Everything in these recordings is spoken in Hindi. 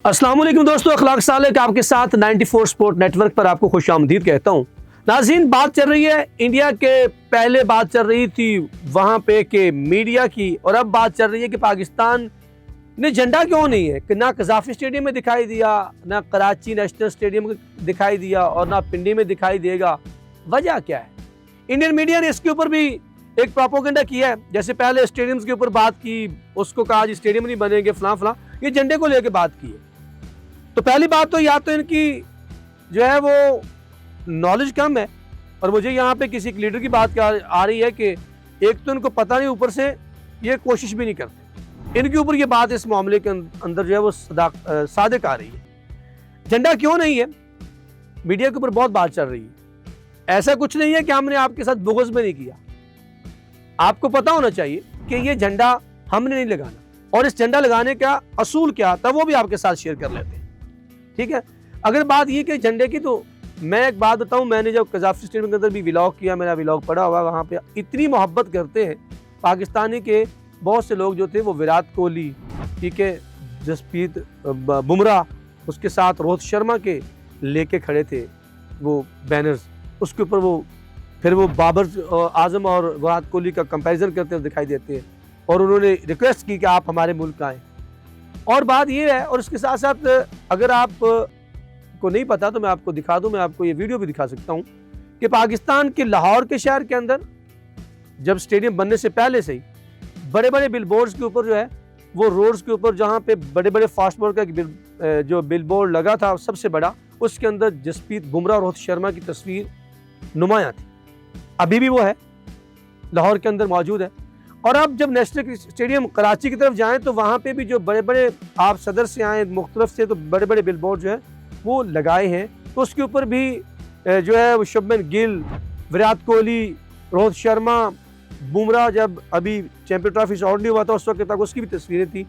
अस्सलाम वालेकुम दोस्तों, अखलाक सालिक आपके साथ 94 स्पोर्ट नेटवर्क पर आपको खुशामदीद कहता हूँ। नाज़रीन, बात चल रही है इंडिया के, पहले बात चल रही थी वहाँ पे के मीडिया की, और अब बात चल रही है कि पाकिस्तान ने झंडा क्यों नहीं है, कि ना कज़ाफ़ी स्टेडियम में दिखाई दिया, ना कराची नेशनल स्टेडियम में दिखाई दिया, और ना पिंडी में दिखाई देगा। वजह क्या है? इंडियन मीडिया ने इसके ऊपर भी एक प्रोपेगेंडा किया है। जैसे पहले स्टेडियम्स के ऊपर बात की, उसको कहा जी स्टेडियम नहीं बनेंगे, फलां फलां, ये झंडे को लेकर बात की है। तो पहली बात तो या तो इनकी जो है वो नॉलेज कम है, और मुझे यहाँ पे किसी लीडर की बात आ रही है कि एक तो इनको पता नहीं, ऊपर से ये कोशिश भी नहीं करते। इनके ऊपर ये बात इस मामले के अंदर जो है वो सादिक आ रही है। झंडा क्यों नहीं है, मीडिया के ऊपर बहुत बात चल रही है। ऐसा कुछ नहीं है कि हमने आपके साथ बुग़्ज़ में नहीं किया। आपको पता होना चाहिए कि ये झंडा हमने नहीं लगाना, और इस झंडा लगाने का असूल क्या था वो भी आपके साथ शेयर कर लेते हैं। ठीक है, अगर बात ये कि झंडे की, तो मैं एक बात बताऊं, मैंने जब कज़ाफ़ी स्टेडियम के अंदर भी व्लॉग किया, मेरा व्लॉग पड़ा हुआ, वहाँ पे इतनी मोहब्बत करते हैं पाकिस्तानी के बहुत से लोग जो थे, वो विराट कोहली, ठीक है, जसप्रीत बुमराह, उसके साथ रोहित शर्मा के लेके खड़े थे वो बैनर्स, उसके ऊपर वो फिर वो बाबर आजम और विराट कोहली का कंपैरिजन करते हुए दिखाई देते हैं, और उन्होंने रिक्वेस्ट की कि आप हमारे मुल्क आएँ। और बात ये है, और इसके साथ साथ अगर आप को नहीं पता तो मैं आपको दिखा दूं, मैं आपको ये वीडियो भी दिखा सकता हूं कि पाकिस्तान के लाहौर के शहर के अंदर जब स्टेडियम बनने से पहले से ही बड़े बड़े बिलबोर्ड्स के ऊपर जो है वो रोड्स के ऊपर जहां पे बड़े बड़े फास्ट बॉल का जो बिलबोर्ड लगा था सबसे बड़ा, उसके अंदर जसप्रीत बुमराह और रोहित शर्मा की तस्वीर नुमायां थी। अभी भी वो है, लाहौर के अंदर मौजूद है। और अब जब नेशनल स्टेडियम कराची की तरफ जाएं तो वहाँ पे भी जो बड़े बड़े, आप सदर से आए मुख्तलिफ से, तो बड़े बड़े बिलबोर्ड जो है वो लगाए हैं, तो उसके ऊपर भी जो है वो शुभमन गिल, विराट कोहली, रोहित शर्मा, बुमराह जब अभी चैंपियन ट्रॉफी से आउट नहीं हुआ था उस वक्त तक उसकी भी तस्वीरें थी,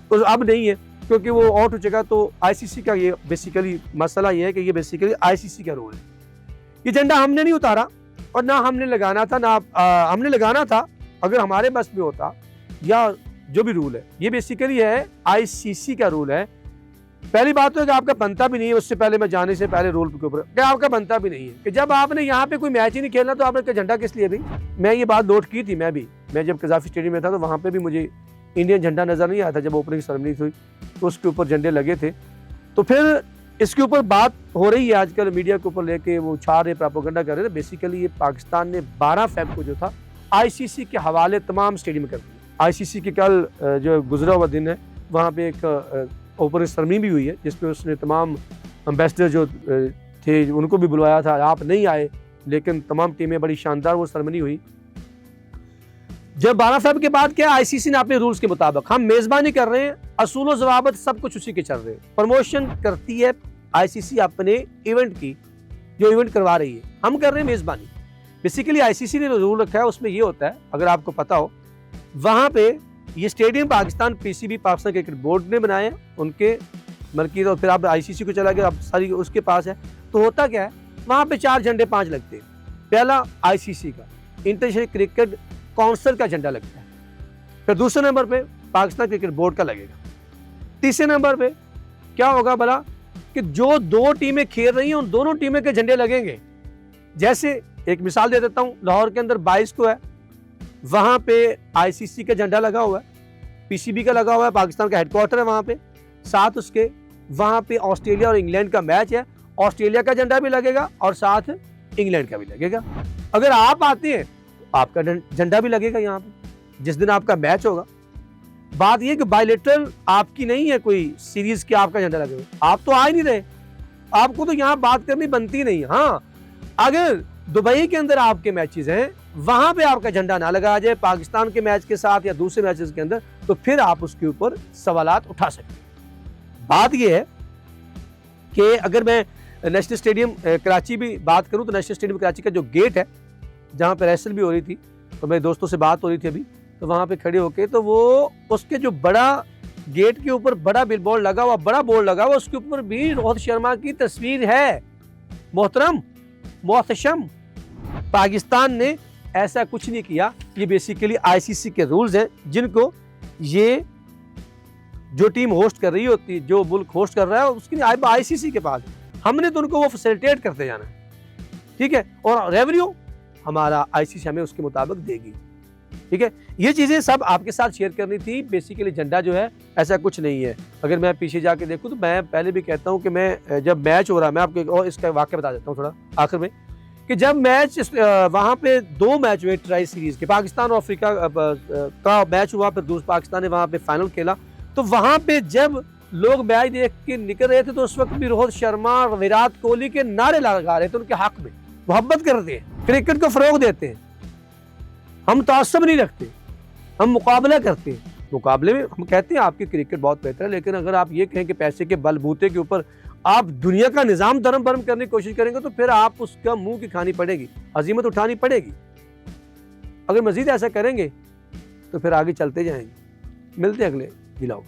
तो अब नहीं है क्योंकि वो आउट हो चुका। तो आईसीसी का ये बेसिकली मसला ये है कि ये बेसिकली आईसीसी का रोल है। ये झंडा हमने नहीं उतारा, और ना हमने लगाना था, ना हमने लगाना था अगर हमारे बस में होता, या जो भी रूल है, ये बेसिकली है आईसीसी का रूल है। पहली बात तो है कि आपका बनता भी नहीं है, उससे पहले मैं जाने से पहले रूल के ऊपर कि आपका बनता भी नहीं है कि जब आपने यहाँ पे कोई मैच ही नहीं खेलना तो आपने झंडा किस लिए भी। मैं ये बात नोट की थी, मैं जब कज़ाफ़ी स्टेडियम में था तो वहाँ पे भी मुझे इंडियन झंडा नजर नहीं आया था। जब ओपनिंग सेरेमनी हुई तो उसके ऊपर झंडे लगे थे। तो फिर इसके ऊपर बात हो रही है आजकल मीडिया के ऊपर लेके, वो छा रहे, प्रोपेगेंडा कर रहे थे। बेसिकली ये पाकिस्तान ने 12 फ़रवरी को जो था आईसीसी के हवाले तमाम स्टेडियम कर दिए। आईसीसी के कल जो गुजरा हुआ दिन है, वहाँ पे एक ओपनिंग सेरेमनी भी हुई है जिसमें उसने तमाम एम्बेसडर जो थे उनको भी बुलवाया था। आप नहीं आए, लेकिन तमाम टीमें, बड़ी शानदार वो सेरेमनी हुई। जब 12 फ़रवरी के बाद क्या, आईसीसी ने अपने रूल्स के मुताबिक, हम मेज़बानी कर रहे हैं, असूल व ज़वाबित सब कुछ उसी के चल रहे हैं। प्रमोशन करती है आईसीसी अपने इवेंट की, जो इवेंट करवा रही है, हम कर रहे हैं मेज़बानी। बेसिकली आईसीसी ने रूल रखा है, उसमें ये होता है, अगर आपको पता हो, वहाँ पे ये stadium Pakistan PCB, Pakistan cricket board ने बनाए हैं, उनके मलकी, और फिर आप आईसीसी को चला गया, अब सारी उसके पास है। तो होता क्या है, वहाँ पे 4 झंडे 5 लगते हैं। पहला आईसीसी का, इंटरनेशनल क्रिकेट काउंसिल का झंडा लगता है। फिर दूसरे नंबर पे पाकिस्तान क्रिकेट बोर्ड का लगेगा। तीसरे नंबर पे क्या होगा भला, कि जो 2 टीमें खेल रही हैं उन दोनों टीमें के झंडे लगेंगे। जैसे एक मिसाल दे देता हूँ, लाहौर के अंदर 22 को है, वहाँ पे आईसीसी का झंडा लगा हुआ है, पीसीबी का लगा हुआ है, पाकिस्तान का हेडक्वार्टर है वहाँ पे। साथ उसके वहाँ पे ऑस्ट्रेलिया और इंग्लैंड का मैच है, ऑस्ट्रेलिया का झंडा भी लगेगा और साथ इंग्लैंड का भी लगेगा। अगर आप आते हैं तो आपका झंडा भी लगेगा यहाँ पे जिस दिन आपका मैच होगा। बात यह कि बायलेटरल आपकी नहीं है कोई सीरीज के आपका झंडा लगेगा, आप तो आ ही नहीं रहे, आपको तो यहाँ बात करनी बनती नहीं। हाँ, अगर दुबई के अंदर आपके मैचेस हैं, वहां पे आपका झंडा ना लगाया जाए पाकिस्तान के मैच के साथ या दूसरे मैचेस के अंदर, तो फिर आप उसके ऊपर सवालात उठा सकते हैं। बात यह है कि अगर मैं नेशनल स्टेडियम कराची भी बात करूं, तो नेशनल स्टेडियम कराची का जो गेट है, जहां पे रेसल भी हो रही थी, तो मेरे दोस्तों से बात हो रही थी अभी, तो वहां पे खड़े होके, तो वो उसके जो बड़ा गेट के ऊपर बड़ा बिलबोर्ड लगा हुआ, बड़ा बोर्ड लगा हुआ, उसके ऊपर भी रोहित शर्मा की तस्वीर है। मोहतरम, मोहतशम, पाकिस्तान ने ऐसा कुछ नहीं किया। ये बेसिकली आईसीसी के रूल्स हैं जिनको ये जो टीम होस्ट कर रही होती है, जो मुल्क होस्ट कर रहा है, उसकी आईसीसी के पास हमने तो उनको वो फैसिलिटेट करते जाना है, ठीक है। और रेवेन्यू हमारा आईसीसी हमें उसके मुताबिक देगी, ठीक है। ये चीज़ें सब आपके साथ शेयर करनी थी। बेसिकली एजेंडा जो है ऐसा कुछ नहीं है। अगर मैं पीछे जाके देखूँ तो मैं पहले भी कहता हूँ कि मैं जब मैच हो रहा है, मैं आपको और इसका वाक़या बता देता हूँ थोड़ा आखिर में, कि जब मैच वहाँ पे 2 मैच हुए ट्राई सीरीज़ के, पाकिस्तान और अफ्रीका का मैच हुआ, फिर दूसरा पाकिस्तान ने वहाँ पे फाइनल खेला, तो वहाँ पे जब लोग मैच देख के निकल रहे थे तो उस वक्त भी रोहित शर्मा, विराट कोहली के नारे लगा रहे थे उनके हक में, मोहब्बत करते हैं, क्रिकेट को फ़रोग देते हैं। हम तासुब नहीं रखते, हम मुकाबला करते हैं। मुकाबले में हम कहते हैं आपकी क्रिकेट बहुत बेहतर है, लेकिन अगर आप ये कहें कि पैसे के बलबूते के ऊपर आप दुनिया का निज़ाम धर्म भरम करने की कोशिश करेंगे तो फिर आप उसका मुंह की खानी पड़ेगी, अजीमत उठानी पड़ेगी। अगर मजीद ऐसा करेंगे तो फिर आगे चलते जाएंगे। मिलते हैं अगले व्लॉग।